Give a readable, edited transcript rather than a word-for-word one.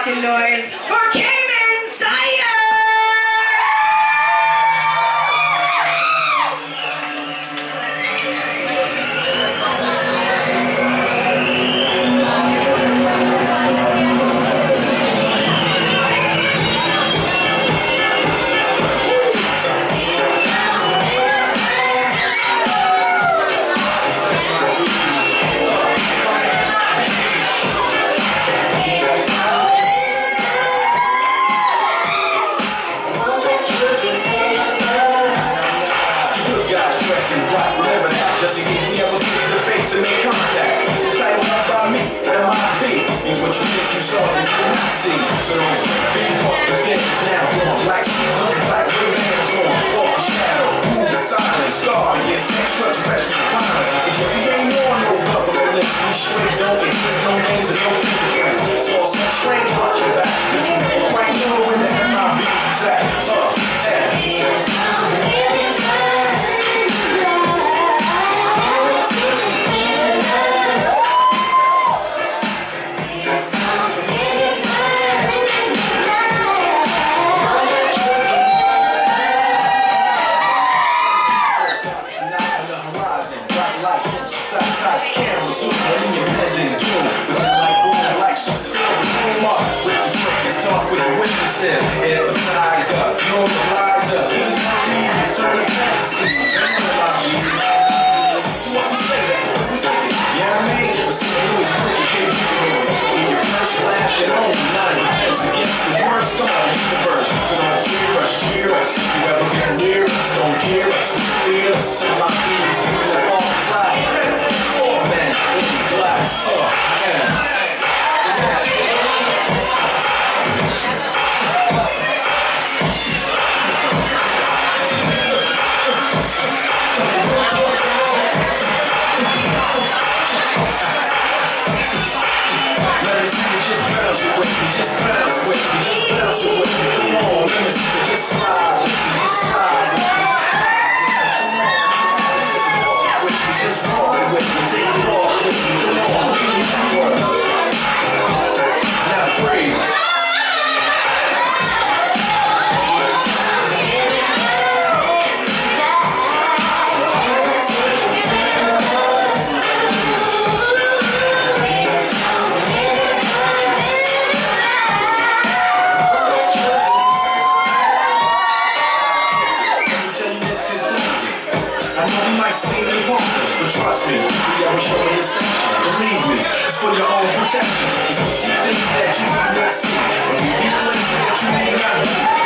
fucking noise for Cayman Sire! Just in case we ever face to face and make contact. Title up by me, MIB is what you think you saw that you not see. So don't be what the stage now. Black sequins, black women hands on, walk the shadow, move the silence, scar against extraterrestrial powers. If you ain't on no government list, we straight don't exist, no names and no fingerprints. It's all some strange watching back. But you never quite know where the MIB is at. Hypnotize up, normalize up, it's turn to fantasy. What we say, that's what we get. You know what I mean? But see, always pretty big in your first flash at home, not in defense against the worst song in the universe. So don't fear us, cheer us. If you ever get near us, don't gear us, fear us. Some of my feelings feel all fly. Oh man, it's black. Yeah. Just bounce with me, just bounce it with me. Come on, let me see you just slide with me, just slide with me, just slide with me, just walk with me, take it all with me. Come on, please work. Now freeze. But trust me, we always show an exception. Believe me, it's for your own protection. It's to see things that you do not see, or be places that you may not be.